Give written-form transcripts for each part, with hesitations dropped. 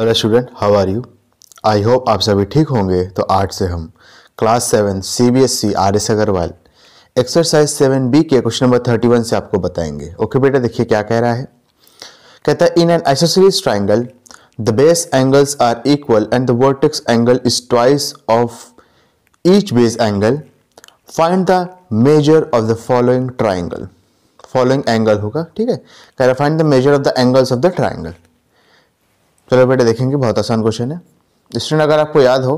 Hello student, how are you? I hope आप सभी ठीक होंगे। तो आज से हम class 7 CBSE RS Aggarwal exercise 7B के क्वेश्चन नंबर 31 से आपको बताएंगे। ओके बेटा, देखिए क्या कह रहा है। कहता है in an isosceles triangle the base angles are equal and the vertex angle is twice of each base angle. Find the measure of the following triangle. Following angle होगा, ठीक है। कह रहा find the measure of the angles of the triangle. चलो बेटा देखेंगे, बहुत आसान क्वेश्चन है। स्टूडेंट अगर आपको याद हो,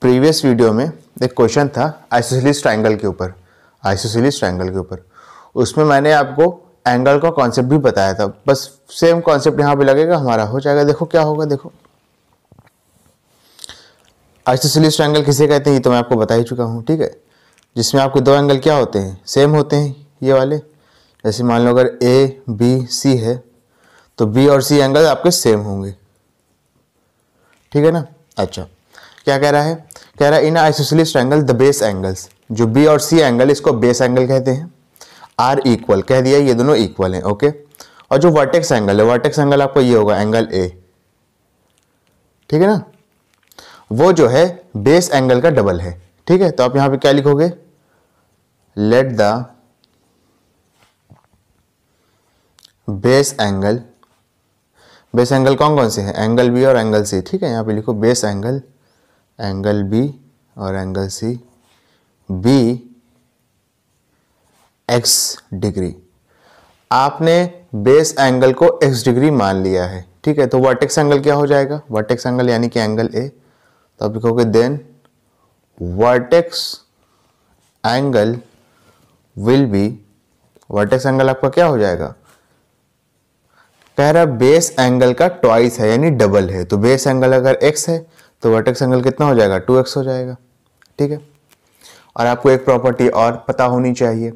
प्रीवियस वीडियो में एक क्वेश्चन था आइसोसेलेस ट्राइंगल के ऊपर। आइसोसेलेस ट्राइंगल के ऊपर उसमें मैंने आपको एंगल का कॉन्सेप्ट भी बताया था। बस सेम कॉन्सेप्ट यहाँ पे लगेगा, हमारा हो जाएगा। देखो क्या होगा, देखो आइसोसेलेस ट्राइंगल किसे कहते हैं ये तो मैं आपको बता ही चुका हूँ, ठीक है। जिसमें आपके दो एंगल क्या होते हैं, सेम होते हैं ये वाले। जैसे मान लो अगर ABC है तो B और C एंगल आपके सेम होंगे, ठीक है ना। अच्छा, क्या कह रहा है, कह रहा है in isosceles triangle the base angles, जो B और C एंगल इसको बेस एंगल कहते हैं, आर इक्वल, कह दिया ये दोनों इक्वल हैं, ओके। और जो वर्टेक्स एंगल है, वर्टेक्स एंगल आपको ये होगा एंगल A, ठीक है ना। वो जो है बेस एंगल का डबल है, ठीक है। तो आप यहां पे क्या लिखोगे, let the base angle, base angle कौन कौन से हैं, एंगल B और एंगल C, ठीक है। यहाँ पे लिखो बेस एंगल, एंगल B और angle C, B x degree. आपने बेस एंगल को x डिग्री मान लिया है, ठीक है। तो वर्टेक्स एंगल क्या हो जाएगा, वर्टेक्स एंगल यानी कि एंगल A। तो आप लिखोगे then vertex angle will be, vertex angle आपका क्या हो जाएगा, कह रहा बेस एंगल का ट्वाइस है यानी डबल है। तो बेस एंगल अगर x है तो वर्टेक्स एंगल कितना हो जाएगा, 2x हो जाएगा, ठीक है। और आपको एक प्रॉपर्टी और पता होनी चाहिए,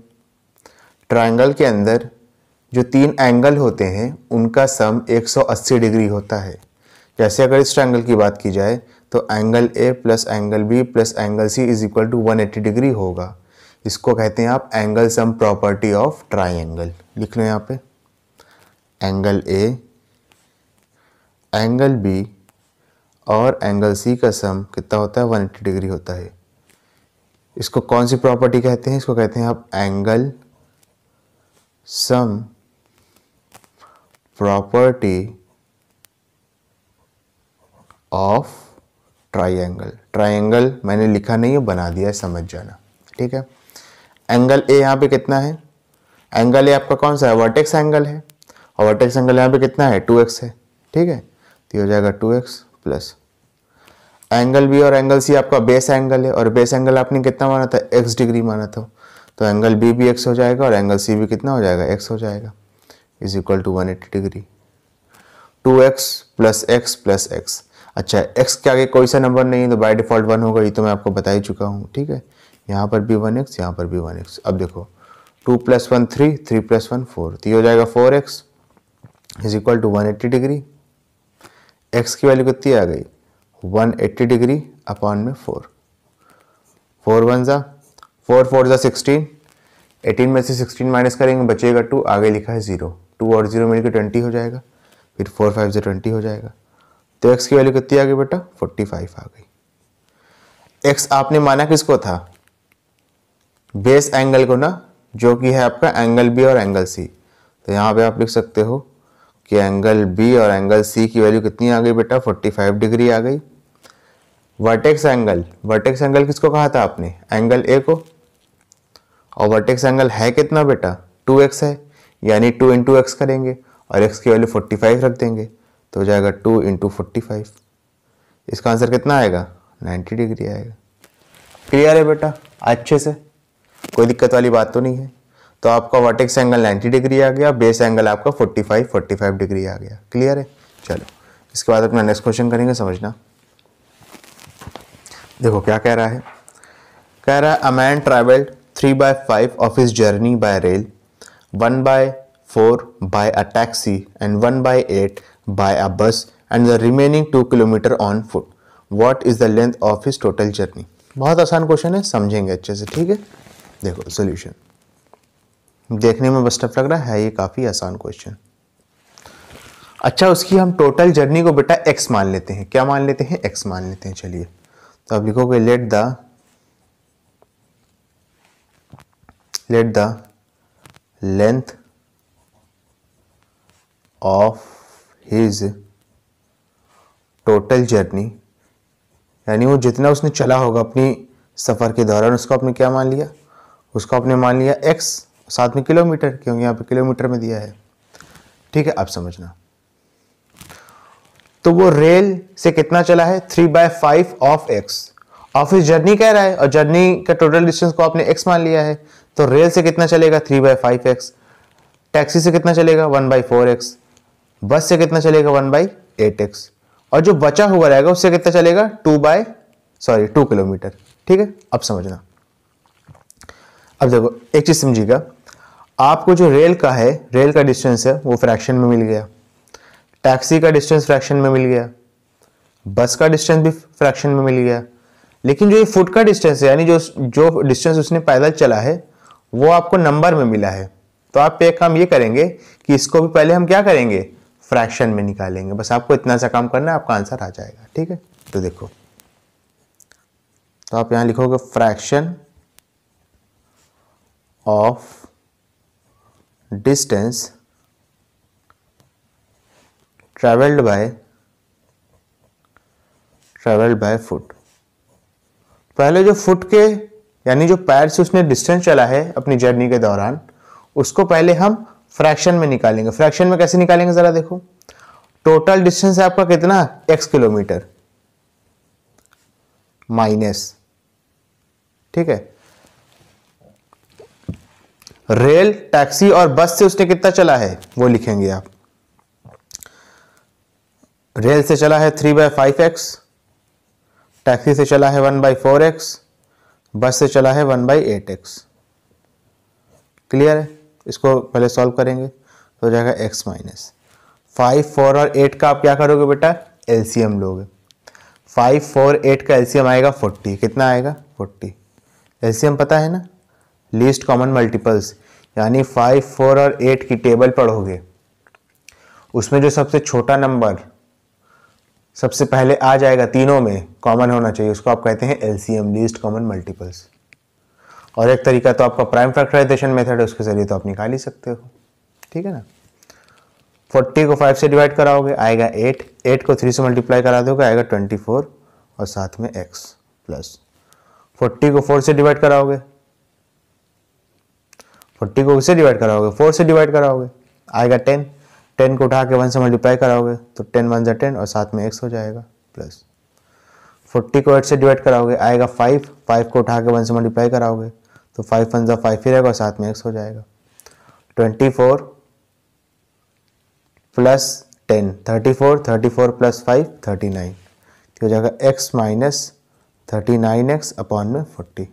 ट्राइंगल के अंदर जो तीन एंगल होते हैं उनका सम 180 डिग्री होता है। जैसे अगर इस ट्राइंगल की बात की जाए तो angle A plus angle B plus angle C is equal to 180 degree होगा। इसको कहते हैं आप angle sum property of triangle. लिख लो यहाँ पे, एंगल A, एंगल B और एंगल C का सम कितना होता है, 180 डिग्री होता है। इसको कौन सी प्रॉपर्टी कहते हैं, इसको कहते हैं आप angle sum property of triangle. Triangle मैंने लिखा नहीं है, बना दिया है, समझ जाना, ठीक है। एंगल A यहाँ पे कितना है, एंगल A आपका कौन सा है, वर्टेक्स एंगल है, और वर्टेक्स एंगल यहाँ पे कितना है, 2x है, ठीक है। तो ये हो जाएगा 2x प्लस एंगल B और एंगल C आपका बेस एंगल है, और बेस एंगल आपने कितना माना था, x डिग्री माना था। तो एंगल B भी x हो जाएगा और एंगल C भी कितना हो जाएगा, x हो जाएगा, is equal to 180 degree. 2x plus x plus x। अच्छा, x के आगे कोई सा नंबर नहीं है तो बाय डिफॉल्ट 1 होगा, ये तो मैं आपको बता ही चुका हूँ, ठीक है। यहाँ पर भी 1x, यहाँ पर भी 1x। अब देखो 2 + 1 3, 3 + 1 4, तो ये हो जाएगा 4x is equal to 180 degree. x की वैल्यू कितनी आ गई, 180 डिग्री अपॉन में 4, 4 1 जा 4 4 जा 16, 18 में से 16 माइनस करेंगे बचेगा 2, आगे लिखा है 0, 2 और 0 मिलकर 20 हो जाएगा, फिर 4 5 से 20 हो जाएगा। तो x की वैल्यू कितनी आ गई बेटा, 45 आ गई। x आपने माना किसको था, बेस एंगल को ना, जो कि है आपका एंगल B और एंगल C। तो यहाँ पे आप लिख सकते हो कि एंगल B और एंगल C की वैल्यू कितनी आ गई बेटा, 45 डिग्री आ गई। वर्टेक्स एंगल, वर्टेक्स एंगल किसको कहा था आपने, एंगल A को, और वर्टेक्स एंगल है कितना बेटा, 2x है, यानी 2 × x करेंगे और x की वैल्यू 45 रख देंगे, तो हो जाएगा 2 × 45। इसका आंसर कितना आएगा, 90 डिग्री आएगा। क्लियर है बेटा, अच्छे से, कोई दिक्कत वाली बात तो नहीं है। तो आपका वर्टेक्स एंगल 90 डिग्री आ गया, बेस एंगल आपका 45 डिग्री आ गया। क्लियर है। चलो इसके बाद अपना नेक्स्ट क्वेश्चन करेंगे, समझना। देखो क्या कह रहा है, कह रहा है a man travelled 3/5 of his journey by rail, 1/4 by a taxi and 1/8 by a bus and the remaining 2 kilometre on foot. What is the length of his total journey. बहुत आसान क्वेश्चन है, समझेंगे अच्छे से, ठीक है। देखो सॉल्यूशन, देखने में बस टफ लग रहा है ये काफ़ी आसान क्वेश्चन। अच्छा, उसकी हम टोटल जर्नी को बेटा x मान लेते हैं। क्या मान लेते हैं? x मान लेते हैं। चलिए, तो आप लिखोगे let the length of his total journey, यानी वो जितना उसने चला होगा अपनी सफ़र के दौरान, उसको आपने क्या मान लिया? उसको आपने मान लिया x, साथ में किलोमीटर, क्योंकि यहाँ पे किलोमीटर में दिया है। ठीक है, आप समझना। तो वो रेल से कितना चला है? 3/5 ऑफ x। ऑफ इस जर्नी कह रहा है, और जर्नी का टोटल डिस्टेंस को आपने x मान लिया है, तो रेल से कितना चलेगा? 3/5x। टैक्सी से कितना चलेगा? 1/4x। बस से कितना चलेगा? 1/8x। और जो बचा हुआ रहेगा उससे कितना चलेगा? 2 किलोमीटर। ठीक है, अब समझना। अब देखो, एक चीज समझिएगा, आपको जो रेल का है, रेल का डिस्टेंस है वो फ्रैक्शन में मिल गया, टैक्सी का डिस्टेंस फ्रैक्शन में मिल गया, बस का डिस्टेंस भी फ्रैक्शन में मिल गया, लेकिन जो ये फुट का डिस्टेंस है, यानी जो डिस्टेंस उसने पैदल चला है, वो आपको नंबर में मिला है। तो आप एक काम ये करेंगे कि इसको भी पहले हम क्या करेंगे? फ्रैक्शन में निकालेंगे। बस आपको इतना सा काम करना है, आपका आंसर आ जाएगा। ठीक है, तो देखो, तो आप यहां लिखोगे fraction of distance travelled by foot. पहले जो फुट के, यानी जो पैर से उसने डिस्टेंस चला है अपनी जर्नी के दौरान, उसको पहले हम फ्रैक्शन में निकालेंगे। फ्रैक्शन में कैसे निकालेंगे जरा देखो। टोटल डिस्टेंस है आपका कितना? x किलोमीटर माइनस, ठीक है, रेल, टैक्सी और बस से उसने कितना चला है वो लिखेंगे आप। रेल से चला है 3/5x, टैक्सी से चला है 1/4x, बस से चला है 1/8x। क्लियर है? इसको पहले सॉल्व करेंगे तो हो जाएगा x माइनस 5, 4 और 8 का आप क्या करोगे बेटा? एलसीएम लोगे। 5, 4, 8 का एलसीएम आएगा 40। कितना आएगा? 40। एलसीएम पता है ना, लीस्ट कॉमन मल्टीपल्स, यानी 5, 4 और 8 की टेबल पढ़ोगे, उसमें जो सबसे छोटा नंबर सबसे पहले आ जाएगा, तीनों में कॉमन होना चाहिए, उसको आप कहते हैं एलसीएम, लीस्ट कॉमन मल्टीपल्स। और एक तरीका तो आपका प्राइम फैक्टराइजेशन मेथड है, उसके जरिए तो आप निकाल ही सकते हो। ठीक है ना। 40 को 5 से डिवाइड कराओगे आएगा 8, 8 को 3 से मल्टीप्लाई करा दोगे आएगा 24 और साथ में x प्लस 40 को 4 से डिवाइड कराओगे, 40 को किससे डिवाइड कराओगे? 4 से डिवाइड कराओगे आएगा 10, 10 को उठा के 1 से मल्टीप्लाई कराओगे तो 10 1 10 और साथ में x हो जाएगा प्लस 40 को 8 से डिवाइड कराओगे आएगा 5, 5 को उठा के 1 से मल्टीप्लाई कराओगे तो 5 1 5 ही रहेगा और साथ में x हो जाएगा 24 प्लस 10, 34, 34 प्लस 5 39, तो हो जाएगा x माइनस 39x अपॉन में 40।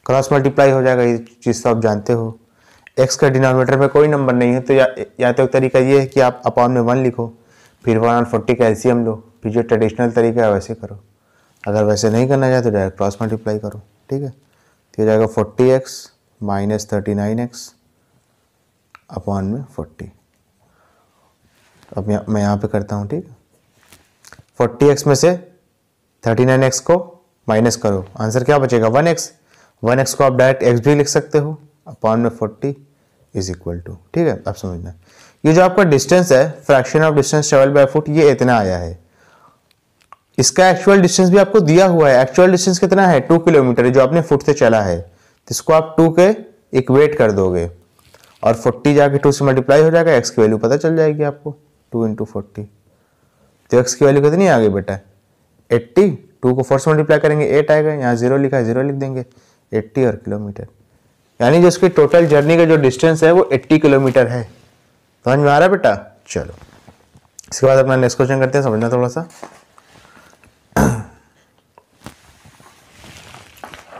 क्रॉस मल्टीप्लाई हो जाएगा, ये चीज़ तो आप जानते हो। x का डिनोमिनेटर में कोई नंबर नहीं है तो या तो एक तरीका ये है कि आप अपॉन में 1 लिखो, फिर 1 और 40 का एलसीएम लो, फिर जो ट्रेडिशनल तरीका है वैसे करो। अगर वैसे नहीं करना चाहे तो डायरेक्ट क्रॉस मल्टीप्लाई करो। ठीक है, तो हो जाएगा 40x माइनस 39x अपॉन में 40। अब मैं यहाँ पे करता हूँ। ठीक है, 40x में से 39x को माइनस करो, आंसर क्या बचेगा? 1x। 1x को आप डायरेक्ट x भी लिख सकते हो अपॉन में 40 इज इक्वल टू। ठीक है, आप समझना, ये जो आपका डिस्टेंस है, fraction of distance travel by foot, ये इतना आया है। इसका एक्चुअल डिस्टेंस भी आपको दिया हुआ है। एक्चुअल डिस्टेंस कितना है? 2 किलोमीटर, जो आपने फुट से चला है, तो इसको आप 2 के इक्वेट कर दोगे और 40 जाके 2 से मल्टीप्लाई हो जाएगा, x की वैल्यू पता चल जाएगी आपको, 2 × 40। तो x की वैल्यू कितनी आ गई बेटा? 80। 2 को 4 से मल्टीप्लाई करेंगे 8 आएगा, यहाँ 0 लिखा है 0 लिख देंगे, 80 और किलोमीटर, यानी जो उसकी टोटल जर्नी का जो डिस्टेंस है वो 80 किलोमीटर है। समझ में आ रहा है बेटा? चलो, इसके बाद अपना नेक्स्ट क्वेश्चन करते हैं, समझना थोड़ा सा।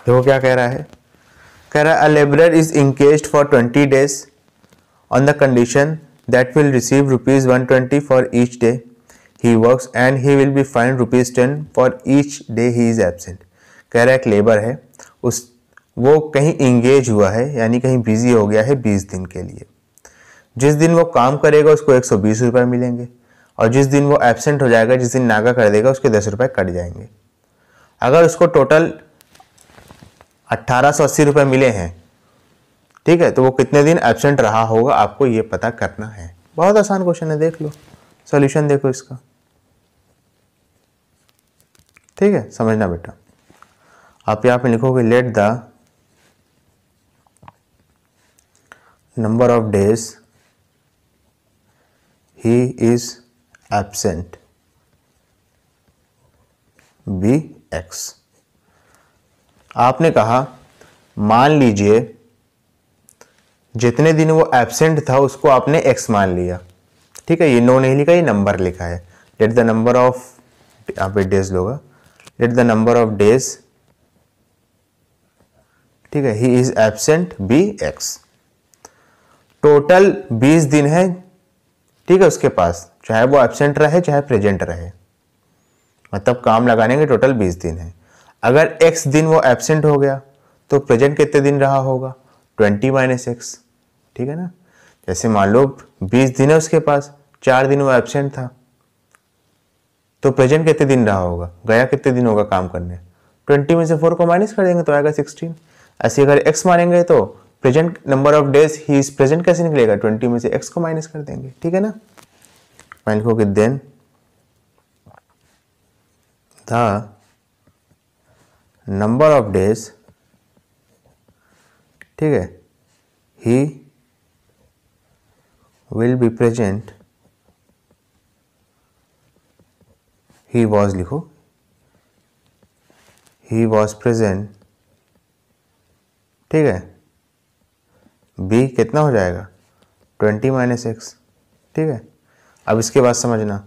देखो क्या कह रहा है। कह रहा है a labourer is engaged for 20 days on the condition that will receive rupees 120 for each day he works and he will be fined rupees 10 for each day he is absent। कह रहा है एक लेबर है, वो कहीं engage हुआ है, यानी कहीं बिजी हो गया है 20 दिन के लिए। जिस दिन वो काम करेगा उसको 120 रुपये मिलेंगे, और जिस दिन वो एब्सेंट हो जाएगा, जिस दिन नागा कर देगा, उसके 10 रुपये कट जाएंगे। अगर उसको टोटल 1880 रुपये मिले हैं, ठीक है, तो वो कितने दिन एब्सेंट रहा होगा आपको ये पता करना है। बहुत आसान क्वेश्चन है, देख लो सॉल्यूशन देखो इसका, ठीक है, समझना बेटा। आप यहाँ पे लिखोगे let the number of days he is absent be x. आपने कहा मान लीजिए जितने दिन वो एब्सेंट था उसको आपने एक्स मान लिया, ठीक है, ये नो नहीं लिखा, ये नंबर लिखा है। लेट द नंबर ऑफ, यहाँ पे डेज लोगा, let the number of days, ठीक है, he is absent be x. Total 20 दिन है, ठीक है, उसके पास, चाहे वो एब्सेंट रहे चाहे प्रेजेंट रहे, मतलब काम लगाने के टोटल 20 दिन है। अगर x दिन वो एब्सेंट हो गया तो प्रेजेंट कितने दिन रहा होगा, 20 माइनस एक्स, ठीक है ना। जैसे मान लो 20 दिन है उसके पास, 4 दिन वो एब्सेंट था, तो प्रेजेंट कितने दिन रहा होगा, गया कितने दिन होगा काम करने, 20 में से 4 को माइनस कर देंगे तो आएगा 16। ऐसे अगर x मानेंगे तो present number of days he is present कैसे निकलेगा, 20 में से x को माइनस कर देंगे, ठीक है ना। मैं लिखोगे then the number of days, ठीक है, he will be present, he was लिखो, ही वॉज प्रेजेंट, ठीक है, बी कितना हो जाएगा 20 माइनस एक्स, ठीक है। अब इसके बाद समझना,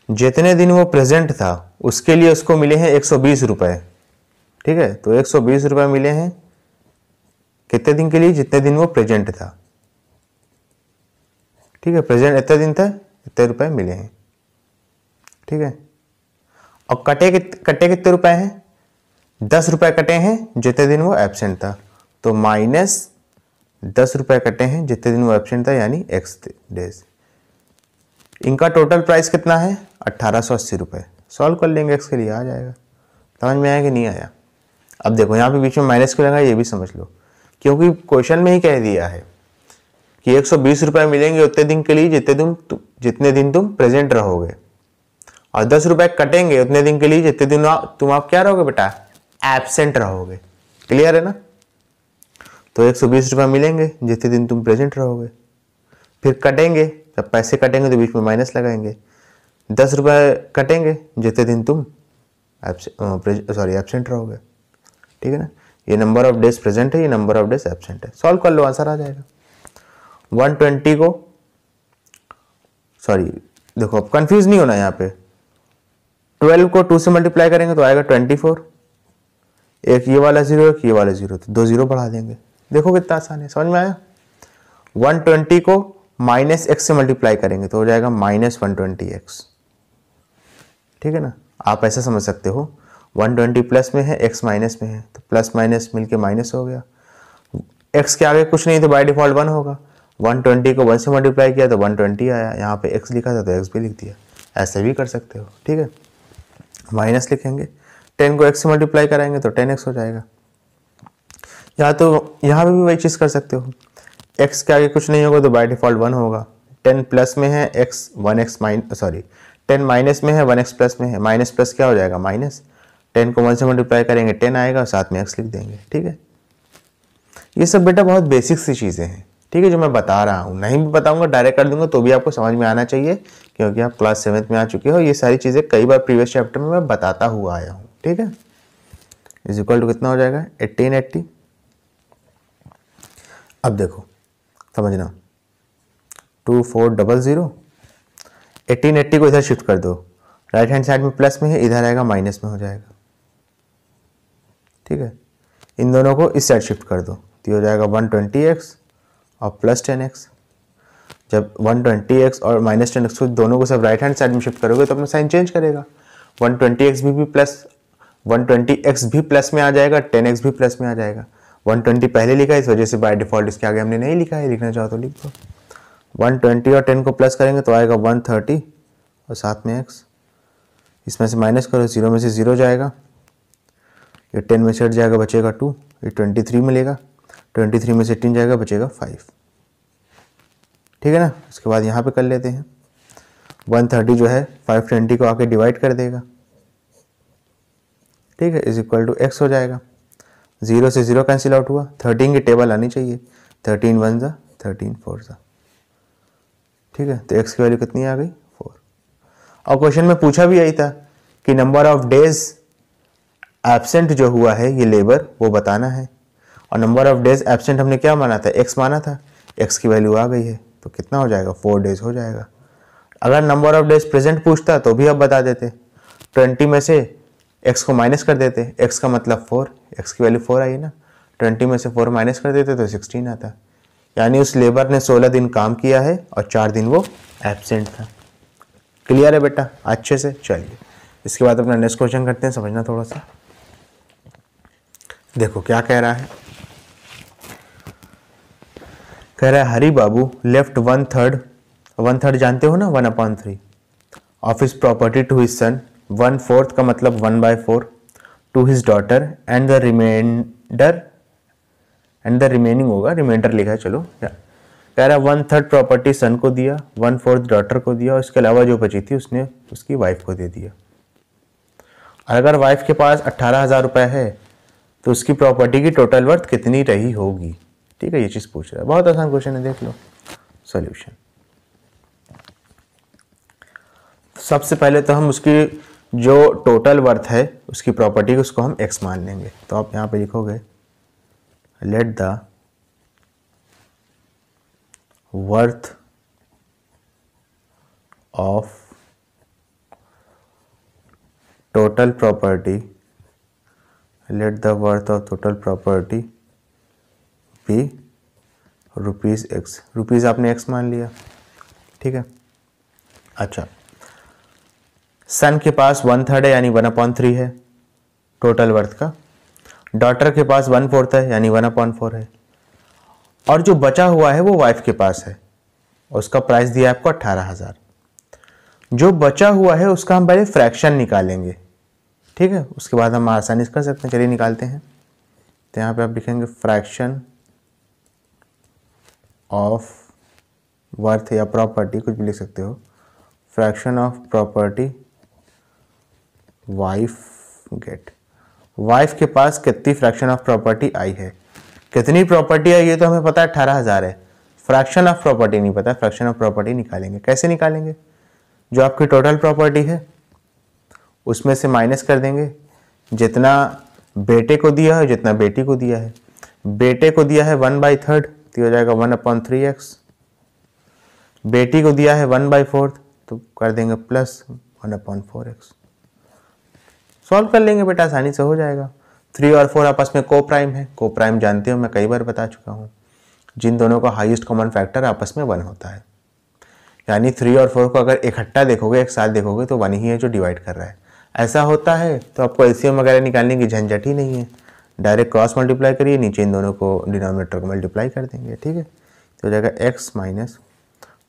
जितने दिन वो प्रेजेंट था उसके लिए उसको मिले हैं 120 रुपए, ठीक है, तो 120 रुपए मिले हैं कितने दिन के लिए, जितने दिन वो प्रेजेंट था, ठीक है, प्रेजेंट इतने दिन था, इतने रुपए मिले हैं, ठीक है। और कटे कितने रुपए हैं, 10 रुपए कटे हैं जितने दिन वो एब्सेंट था, तो माइनस 10 रुपए कटे हैं जितने दिन वो एब्सेंट था, यानी एक्स डेज। इनका टोटल प्राइस कितना है 1880 रुपये। सॉल्व कर लेंगे, एक्स के लिए आ जाएगा। समझ में आया कि नहीं आया। अब देखो यहाँ पे बीच में माइनस क्यों लगा ये भी समझ लो, क्योंकि क्वेश्चन में ही कह दिया है कि 120 रुपये मिलेंगे उतने दिन के लिए जितने दिन तुम प्रेजेंट रहोगे, और 10 रुपये कटेंगे उतने दिन के लिए जितने दिन तुम आप क्या रहोगे बेटा, एब्सेंट रहोगे। क्लियर है ना। तो 120 रुपये मिलेंगे जितने दिन तुम प्रेजेंट रहोगे, फिर कटेंगे, जब पैसे कटेंगे तो बीच में माइनस लगाएंगे, 10 रुपये कटेंगे जितने दिन तुम एब्सेंट रहोगे, ठीक है ना। ये नंबर ऑफ डेज प्रेजेंट है, ये नंबर ऑफ डेज एब्सेंट है। सॉल्व कर लो, आंसर आ जाएगा। 120 को, सॉरी देखो अब कंफ्यूज नहीं होना, यहाँ पे 12 को 2 से मल्टीप्लाई करेंगे तो आएगा 24, एक ये वाला 0 एक ये वाला 0, तो 2 0 बढ़ा देंगे। देखो कितना आसान है, समझ में आया। 120 को माइनस एक्स से मल्टीप्लाई करेंगे तो हो जाएगा माइनस 120x, ठीक है ना। आप ऐसा समझ सकते हो 120 प्लस में है, x माइनस में है, तो प्लस माइनस मिलके माइनस हो गया। x के आगे कुछ नहीं तो बाय डिफॉल्ट 1 होगा। 120 को 1 से मल्टीप्लाई किया तो 120 आया, यहाँ पे x लिखा था तो x भी लिख दिया। ऐसे भी कर सकते हो, ठीक है। माइनस लिखेंगे, 10 को x से मल्टीप्लाई कराएंगे तो 10x हो जाएगा। यहाँ पे भी वही चीज़ कर सकते हो, x के आगे कुछ नहीं होगा तो बाय डिफॉल्ट 1 होगा। 10 प्लस में है x, 1x minus, sorry 10 minus में है, 1x प्लस में है, माइनस प्लस क्या हो जाएगा माइनस। 10 को 1 से मल्टीप्लाई करेंगे 10 आएगा और साथ में x लिख देंगे, ठीक है। ये सब बेटा बहुत बेसिक सी चीज़ें हैं, ठीक है, जो मैं बता रहा हूँ। नहीं भी बताऊंगा डायरेक्ट कर दूंगा तो भी आपको समझ में आना चाहिए, क्योंकि आप क्लास 7th में आ चुके हो। ये सारी चीज़ें कई बार प्रीवियस चैप्टर में मैं बताता हुआ आया हूँ, ठीक है। इज इक्वल टू कितना हो जाएगा 1880। अब देखो समझना, 2400, 1880 को इधर शिफ्ट कर दो, राइट हैंड साइड में प्लस में है, इधर आएगा माइनस में हो जाएगा, ठीक है। इन दोनों को इस साइड शिफ्ट कर दो तो हो जाएगा 120x और प्लस 10x। जब 120x और माइनस 10x को दोनों को सब राइट हैंड साइड में शिफ्ट करोगे तो अपना साइन चेंज करेगा। 120x भी प्लस, 120x भी प्लस में आ जाएगा, 10x भी प्लस में आ जाएगा। 120 पहले लिखा है, इस वजह से बाय डिफ़ॉल्ट इसके आगे हमने नहीं लिखा है, लिखना चाहो तो लिख दो। 120 और 10 को प्लस करेंगे तो आएगा 130 और साथ में x, इसमें से माइनस करो, 0 में से 0 जाएगा, ये 10 में से हट जाएगा, बचेगा 2, ये 23 मिलेगा, 23 में से 18 जाएगा, बचेगा 5। ठीक है ना। इसके बाद यहाँ पे कर लेते हैं, 130 जो है 520 को आके डिवाइड कर देगा, ठीक है, इज इक्वल टू x हो जाएगा। 0 से 0 कैंसिल आउट हुआ, 13 की टेबल आनी चाहिए, 13 1 जा 13 4 जा, ठीक है। तो x की वैल्यू कितनी आ गई 4। और क्वेश्चन में पूछा भी यही था कि नंबर ऑफ डेज एब्सेंट जो हुआ है ये लेबर वो बताना है, और नंबर ऑफ डेज एब्सेंट हमने क्या माना था, x माना था, x की वैल्यू आ गई है, तो कितना हो जाएगा 4 डेज हो जाएगा। अगर नंबर ऑफ डेज प्रेजेंट पूछता तो भी आप बता देते, 20 में से x को माइनस कर देते, x का मतलब 4, x की वैल्यू 4 आई ना, 20 में से 4 माइनस कर देते तो 16 आता। यानी उस लेबर ने 16 दिन काम किया है और 4 दिन वो एब्सेंट था। क्लियर है बेटा अच्छे से। चलिए इसके बाद अपना नेक्स्ट क्वेश्चन करते हैं, समझना थोड़ा सा। देखो क्या कह रहा है, कह रहा है हरी बाबू लेफ्ट 1/3 जानते हो ना, 1/3 of his property to his son, 1/4 का मतलब 1/4 to his daughter and the remaining होगा, रिमाइंडर लिखा है, चलो कह रहा है 1/3 प्रॉपर्टी सन को दिया, 1/4 डॉटर को दिया, और इसके अलावा जो बची थी उसने उसकी वाइफ को दे दिया। और अगर वाइफ के पास 18,000 रुपये है तो उसकी प्रॉपर्टी की टोटल वर्थ कितनी रही होगी। ठीक है, ये चीज़ पूछ रहा है, बहुत आसान क्वेश्चन है, देख लो सॉल्यूशन। सबसे पहले तो हम उसकी जो टोटल वर्थ है उसकी प्रॉपर्टी उसको हम x मान लेंगे। तो आप यहाँ पे लिखोगे let the worth of total property, let the worth of total property be ₹x। Rupees आपने x मान लिया, ठीक है। अच्छा, सन के पास 1/3 है यानी 1/3 है टोटल वर्थ का, डॉटर के पास 1/4 है यानी 1/4 है, और जो बचा हुआ है वो वाइफ के पास है, उसका प्राइस दिया है आपको 18,000। जो बचा हुआ है उसका हम पहले फ्रैक्शन निकालेंगे, ठीक है, उसके बाद हम आसानी से कर सकते हैं। चलिए निकालते हैं। तो यहाँ पे आप लिखेंगे फ्रैक्शन ऑफ वर्थ या प्रॉपर्टी, कुछ भी लिख सकते हो, fraction of property wife get. Wife के पास कितनी फ्रैक्शन ऑफ प्रॉपर्टी आई है, कितनी प्रॉपर्टी आई ये तो हमें पता है 18,000 है, फ्रैक्शन ऑफ प्रॉपर्टी नहीं पता, फ्रैक्शन ऑफ प्रॉपर्टी निकालेंगे। कैसे निकालेंगे, जो आपकी टोटल प्रॉपर्टी है उसमें से माइनस कर देंगे जितना बेटे को दिया है जितना बेटी को दिया है। बेटे को दिया है 1/3 तो हो जाएगा 1/3x, बेटी को दिया है 1/4 तो कर देंगे प्लस 1/4x। सॉल्व कर लेंगे बेटा, आसानी से हो जाएगा। 3 और 4 आपस में को प्राइम है, को प्राइम जानते हो, मैं कई बार बता चुका हूँ, जिन दोनों का हाईएस्ट कॉमन फैक्टर आपस में 1 होता है। यानी 3 और 4 को अगर इकट्ठा देखोगे, एक साथ देखोगे तो 1 ही है जो डिवाइड कर रहा है। ऐसा होता है तो आपको एलसीएम वगैरह निकालने की झंझट ही नहीं है, डायरेक्ट क्रॉस मल्टीप्लाई करिए, नीचे इन दोनों को डिनोमिनेटर को मल्टीप्लाई कर देंगे, ठीक है। तो हो जाएगा x माइनस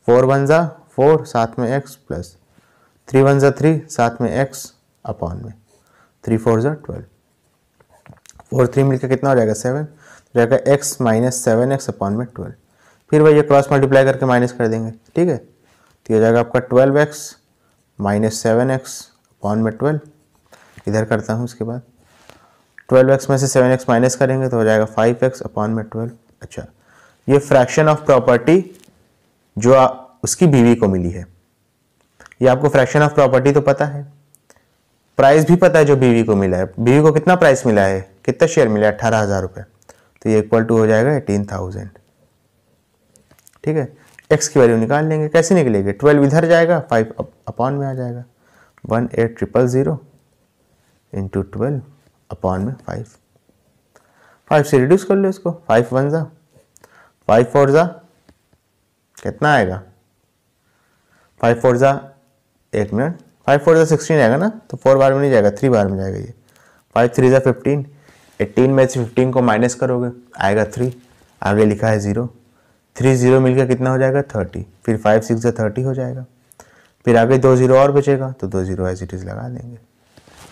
4 1 जा 4 साथ में x प्लस 3 1 जा 3 साथ में x अपॉन में 3 4 जा 12, 4 3 मिलकर कितना हो जाएगा 7, हो जाएगा x माइनस 7x अपॉन में 12। फिर वही क्रॉस मल्टीप्लाई करके माइनस कर देंगे, ठीक है। तो हो जाएगा आपका 12x माइनस 7x अपॉन में 12। इधर करता हूँ, उसके बाद 12x में से 7x माइनस करेंगे तो हो जाएगा 5x अपॉन में 12। अच्छा, ये फ्रैक्शन ऑफ प्रॉपर्टी जो उसकी बीवी को मिली है, ये आपको फ्रैक्शन ऑफ प्रॉपर्टी तो पता है, प्राइस भी पता है जो बीवी को मिला है। बीवी को कितना प्राइस मिला है, कितना शेयर मिला है, 18,000 रुपये, तो ये इक्वल टू हो जाएगा 18,000, ठीक है। x की वैल्यू निकाल लेंगे, कैसे निकलेगी, 12 इधर जाएगा, 5 अपॉन में आ जाएगा, 18,000 इंटू 12 अपॉन में 5 से रिड्यूस कर लो इसको, 5 1 जा 5 4 जा कितना आएगा, 5 4 जा 1 मिनट 5 4 जा 16 आएगा ना, तो 4 बार में नहीं जाएगा, 3 बार में जाएगा ये, 5 3 जा 15, 18 में से 15 को माइनस करोगे आएगा 3, आगे लिखा है 0, 3 0 मिलकर कितना हो जाएगा 30, फिर 5 6 30 हो जाएगा, फिर आगे 2 0 और बचेगा तो 2 0 एज इट इज़ लगा देंगे,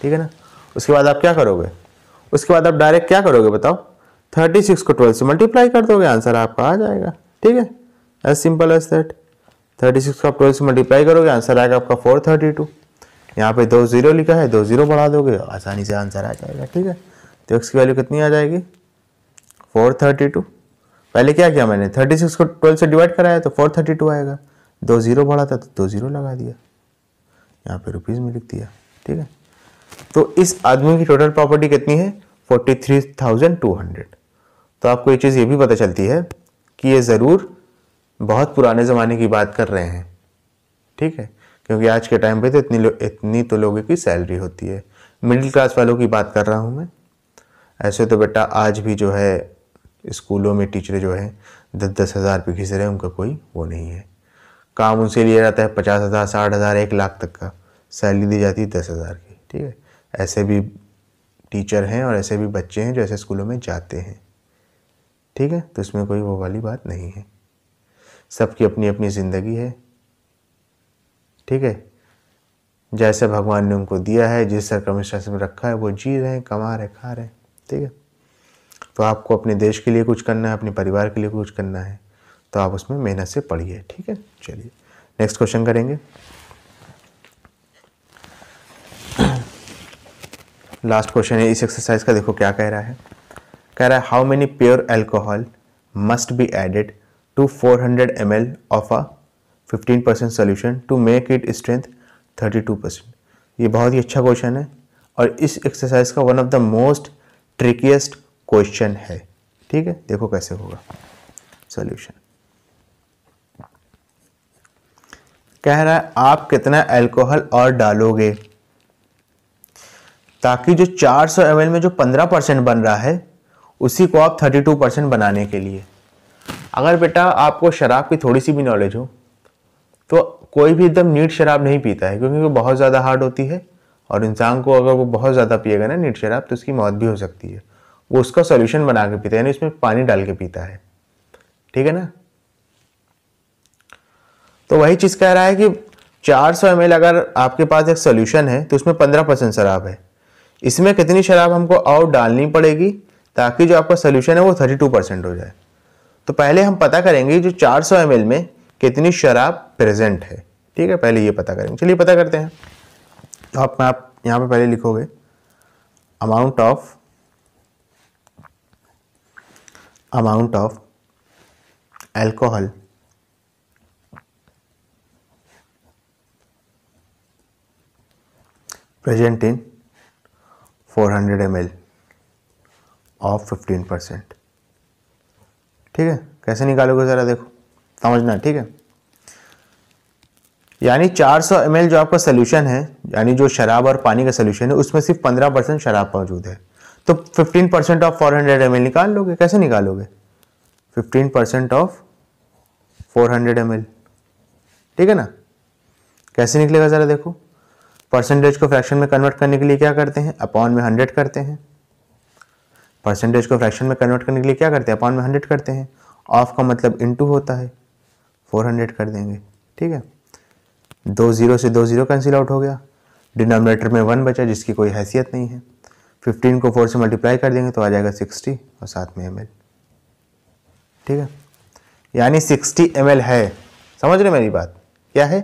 ठीक है ना। उसके बाद आप क्या करोगे, उसके बाद आप डायरेक्ट क्या करोगे बताओ, 36 को 12 से मल्टीप्लाई कर दोगे, आंसर आपका आ जाएगा, ठीक है, एज सिंपल एज दैट। 36 को आप 12 से मल्टीप्लाई करोगे, आंसर आएगा आपका 432। यहाँ पे 2 0 लिखा है, 2 0 बढ़ा दोगे, आसानी से आंसर आ जाएगा, ठीक है। तो x की वैल्यू कितनी आ जाएगी 432। पहले क्या किया मैंने, 36 को 12 से डिवाइड कराया तो 432 आएगा, 2 0 बढ़ा था तो 2 0 लगा दिया, यहाँ पे रुपीज़ में लिख दिया, ठीक है। तो इस आदमी की टोटल प्रॉपर्टी कितनी है 43,200। तो आपको ये चीज़ ये भी पता चलती है कि ये ज़रूर बहुत पुराने ज़माने की बात कर रहे हैं, ठीक है, क्योंकि आज के टाइम पे तो इतनी तो लोगों की सैलरी होती है। मिडिल क्लास वालों की बात कर रहा हूँ मैं। ऐसे तो बेटा आज भी जो है स्कूलों में टीचर जो है 10-10 हज़ार रुपये घिस रहे हैं, उनका कोई वो नहीं है। काम उनसे लिया जाता है 50,000, 60,000, 1 लाख तक का सैलरी दी जाती है 10,000 की, ठीक है। ऐसे भी टीचर हैं और ऐसे भी बच्चे हैं जो ऐसे स्कूलों में जाते हैं, ठीक है। तो इसमें कोई वो वाली बात नहीं है, सबकी अपनी अपनी ज़िंदगी है, ठीक है। जैसे भगवान ने उनको दिया है, जिस सर्कमस्टेंस में रखा है वो जी रहे हैं, कमा रहे, खा रहे हैं, ठीक है। तो आपको अपने देश के लिए कुछ करना है, अपने परिवार के लिए कुछ करना है, तो आप उसमें मेहनत से पढ़िए, ठीक है। चलिए नेक्स्ट क्वेश्चन करेंगे। लास्ट क्वेश्चन है इस एक्सरसाइज का, देखो क्या कह रहा है। कह रहा है how many pure alcohol must be added to 400 ml of a 15% solution to make it strength 32%। ये बहुत ही अच्छा क्वेश्चन है और इस एक्सरसाइज का one of the most ट्रिकीएस्ट question है, ठीक है। देखो कैसे होगा सॉल्यूशन। कह रहा है आप कितना अल्कोहल और डालोगे ताकि जो 400 ml में जो 15% बन रहा है उसी को आप 32% बनाने के लिए। अगर बेटा आपको शराब की थोड़ी सी भी नॉलेज हो तो कोई भी एकदम नीट शराब नहीं पीता है, क्योंकि वो बहुत ज़्यादा हार्ड होती है और इंसान को अगर वो बहुत ज़्यादा पिएगा ना नीट शराब तो उसकी मौत भी हो सकती है। वो उसका सॉल्यूशन बना के पीता है, यानी उसमें पानी डाल के पीता है, ठीक है ना। तो वही चीज़ कह रहा है कि 400 ml अगर आपके पास एक सॉल्यूशन है तो उसमें 15% शराब है, इसमें कितनी शराब हमको और डालनी पड़ेगी ताकि जो आपका सॉल्यूशन है वो 32% हो जाए। तो पहले हम पता करेंगे जो 400 ml में कितनी शराब प्रेजेंट है, ठीक है, पहले ये पता करेंगे। चलिए पता करते हैं। तो आप यहाँ पे पहले लिखोगे amount of alcohol present in 400 ml of 15%, ठीक है। कैसे निकालोगे ज़रा देखो, समझना, ठीक है। यानी 400 ml जो आपका सोल्यूशन है, यानी जो शराब और पानी का सोल्यूशन है, उसमें सिर्फ 15% शराब मौजूद है, तो 15% ऑफ 400 ml निकाल लोगे। कैसे निकालोगे, 15% ऑफ 400 ml, ठीक है ना। कैसे निकलेगा ज़रा देखो। परसेंटेज को फ्रैक्शन में कन्वर्ट करने के लिए क्या करते हैं, अपॉन में 100 करते हैं। परसेंटेज को फ्रैक्शन में कन्वर्ट करने के लिए क्या करते हैं, अपॉन में 100 करते हैं। ऑफ का मतलब इनटू होता है, 400 कर देंगे, ठीक है। 2 0 से 2 0 कैंसिल आउट हो गया, डिनोमिनेटर में 1 बचा जिसकी कोई हैसियत नहीं है। 15 को 4 से मल्टीप्लाई कर देंगे तो आ जाएगा 60 और साथ में ml, ठीक है। यानी 60 ml है, समझ रहे मेरी बात, क्या है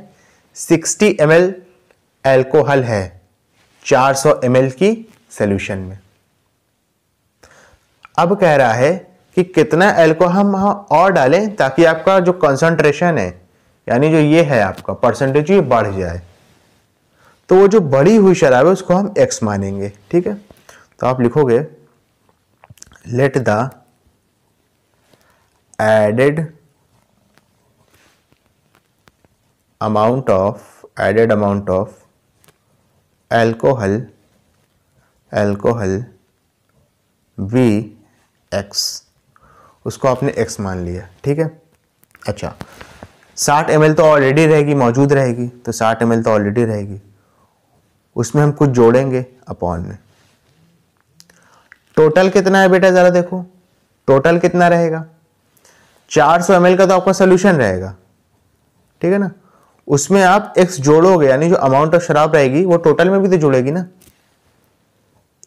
60 ml अल्कोहल है 400 ml की सॉल्यूशन में। अब कह रहा है कि कितना अल्कोहल हम और डालें ताकि आपका जो कंसंट्रेशन है, यानी जो ये है आपका परसेंटेज, ये बढ़ जाए। तो वो जो बढ़ी हुई शराब है उसको हम x मानेंगे, ठीक है। तो आप लिखोगे let the added amount of alcohol we x, उसको आपने x मान लिया, ठीक है। अच्छा 60 ml तो ऑलरेडी रहेगी, मौजूद रहेगी, तो 60 ml तो ऑलरेडी रहेगी, उसमें हम कुछ जोड़ेंगे अपॉन में। टोटल कितना है बेटा, जरा देखो टोटल कितना रहेगा। 400 ml का तो आपका सोल्यूशन रहेगा, ठीक है ना। उसमें आप x जोड़ोगे, यानी जो अमाउंट ऑफ शराब रहेगी वो टोटल में भी तो जुड़ेगी ना,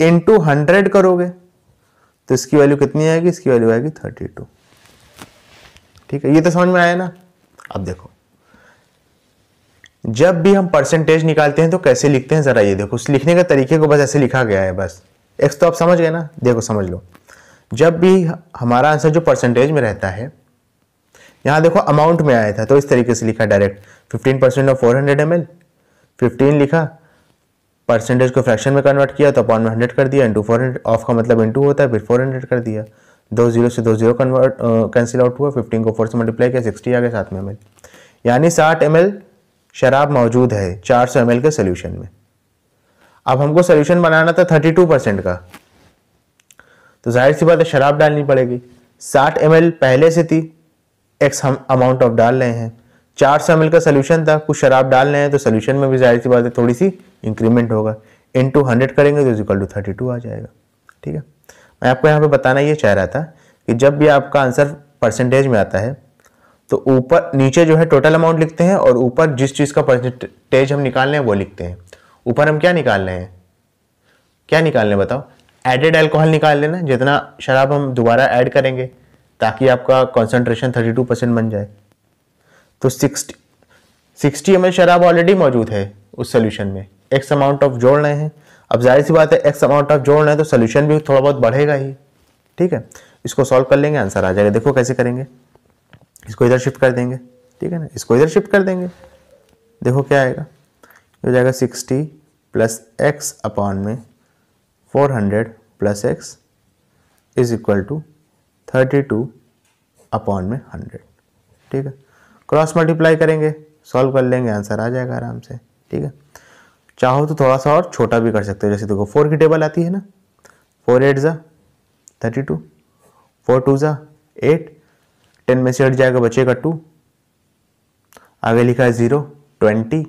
इनटू 100 करोगे तो इसकी वैल्यू कितनी आएगी, इसकी वैल्यू आएगी 32। ठीक है, ये तो समझ में आया ना। अब देखो जब भी हम परसेंटेज निकालते हैं तो कैसे लिखते हैं, जरा ये देखो, उस लिखने के तरीके को बस ऐसे लिखा गया है, बस एक्स तो आप समझ गए ना। देखो समझ लो, जब भी हमारा आंसर जो परसेंटेज में रहता है, यहाँ देखो अमाउंट में आया था तो इस तरीके से लिखा डायरेक्ट, 15% ऑफ 400 ml, 15 लिखा, परसेंटेज को फ्रैक्शन में कन्वर्ट किया तो अपॉन में 100 कर दिया, इंटू 400, ऑफ का मतलब इंटू होता है, फिर 400 कर दिया, 2 0 से 2 0 कन्वर्ट कैंसिल आउट हुआ, 15 को 4 से मल्टीप्लाई किया, 60 आ गया 7 में ml, यानी 60 ml शराब मौजूद है 400 ml के सोल्यूशन में। अब हमको सोल्यूशन बनाना था 32% का, तो जाहिर सी बात है शराब डालनी पड़ेगी। 60 ml पहले से थी, एक्स हम अमाउंट ऑफ डाल रहे हैं, 400 ml का सोल्यूशन था, कुछ शराब डाल रहे हैं तो सोल्यूशन में भी जाहिर सी बात है थोड़ी सी इंक्रीमेंट होगा, इनटू 100 करेंगे तो इक्वल टू 32 आ जाएगा। ठीक है, मैं आपको यहाँ पे बताना ये चाह रहा था कि जब भी आपका आंसर परसेंटेज में आता है तो ऊपर नीचे जो है टोटल अमाउंट लिखते हैं और ऊपर जिस चीज़ का परसेंटेज हम निकाल रहे हैं वो लिखते हैं। ऊपर हम क्या निकाल रहे हैं, क्या निकाल रहे हैं बताओ, एडेड अल्कोहल निकाल लेना, जितना शराब हम दोबारा ऐड करेंगे ताकि आपका कॉन्सेंट्रेशन 32% बन जाए। तो 60 ml शराब ऑलरेडी मौजूद है उस सोल्यूशन में, एक्स अमाउंट ऑफ जोड़ रहे हैं। अब जाहिर सी बात है एक्स अमाउंट ऑफ जोड़ रहे हैं तो सोल्यूशन भी थोड़ा बहुत बढ़ेगा ही। ठीक है, इसको सॉल्व कर लेंगे, आंसर आ जाएगा। देखो कैसे करेंगे, इसको इधर शिफ्ट कर देंगे, ठीक है ना, इसको इधर शिफ्ट कर देंगे, देखो क्या आएगा, हो जाएगा 60 प्लस एक्स अपॉन में 400 plus x is equal to 32 upon में 100। ठीक है, क्रॉस मल्टीप्लाई करेंगे, सॉल्व कर लेंगे, आंसर आ जाएगा आराम से। ठीक है, चाहो तो थोड़ा सा और छोटा भी कर सकते हो, जैसे देखो 4 की टेबल आती है ना, 4 8 जा 32, 4 2 जा 8, 10 में से 8 जाएगा बचेगा 2, आगे लिखा है 0 20,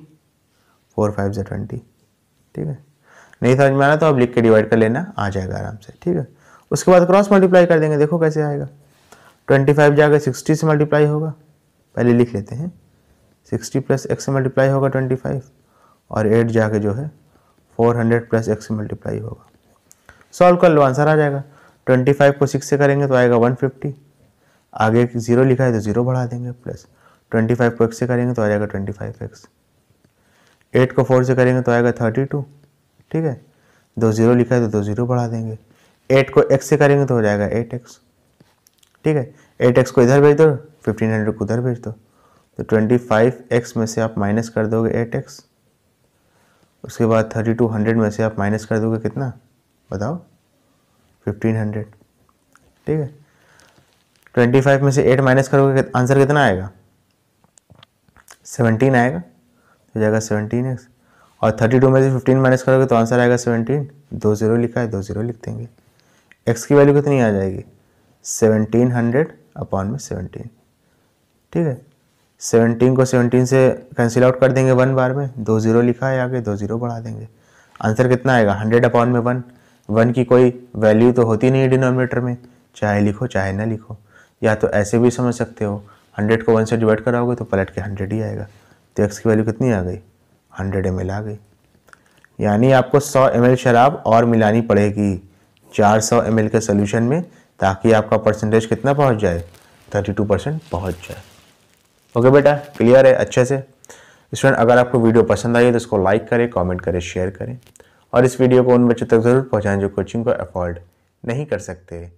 4 5 जा 20। ठीक है, नहीं समझ में आना तो अब लिख के डिवाइड कर लेना, आ जाएगा आराम से। ठीक है, उसके बाद क्रॉस मल्टीप्लाई कर देंगे, देखो कैसे आएगा, 25 जाकर 60 से मल्टीप्लाई होगा, पहले लिख लेते हैं, 60 प्लस एक्स से मल्टीप्लाई होगा 25, और 8 जाके जो है 400 प्लस एक्स से मल्टीप्लाई होगा। सॉल्व कर लो, आंसर आ जाएगा। 25 को 6 से करेंगे तो आएगा 150, आगे 0 लिखा है तो 0 बढ़ा देंगे, प्लस 25 को x से करेंगे तो आ जाएगा 25x, 8 को 4 से करेंगे तो आएगा 32। ठीक है, 2 0 लिखा है तो 2 0 बढ़ा देंगे, 8 को x से करेंगे तो हो जाएगा 8x। ठीक है, 8x को इधर भेज दो, 1500 को उधर भेज दो, तो 25x में से आप माइनस कर दोगे 8x, उसके बाद 3200 में से आप माइनस कर दोगे कितना बताओ, 1500। ठीक है, 25 में से 8 माइनस करोगे, आंसर कितना आएगा, 17 आएगा, तो जाएगा 17x, और 32 में से 15 माइनस करोगे तो आंसर आएगा 17, 2 0 लिखा है 2 0 लिख देंगे, x की वैल्यू कितनी आ जाएगी, 1700 अपॉन में 17। ठीक है, 17 को 17 से कैंसिल आउट कर देंगे 1 बार में, 2 0 लिखा है आगे, 2 0 बढ़ा देंगे, आंसर कितना आएगा, 100 अपॉन में 1। 1 की कोई वैल्यू तो होती नहीं डिनोमिनेटर में, चाहे लिखो चाहे ना लिखो, या तो ऐसे भी समझ सकते हो, 100 को 1 से डिवाइड कराओगे तो पलट के 100 ही आएगा, तो x की वैल्यू कितनी आ गई, 100 ml आ गई। यानी आपको 100 ml शराब और मिलानी पड़ेगी 400 ml के सोल्यूशन में, ताकि आपका परसेंटेज कितना पहुंच जाए, 32% पहुंच जाए। ओके बेटा, क्लियर है अच्छे से। स्टूडेंट, अगर आपको वीडियो पसंद आई है तो इसको लाइक करें, कमेंट करें, शेयर करें, और इस वीडियो को उन बच्चों तक ज़रूर पहुंचाएं जो कोचिंग को अफोर्ड नहीं कर सकते।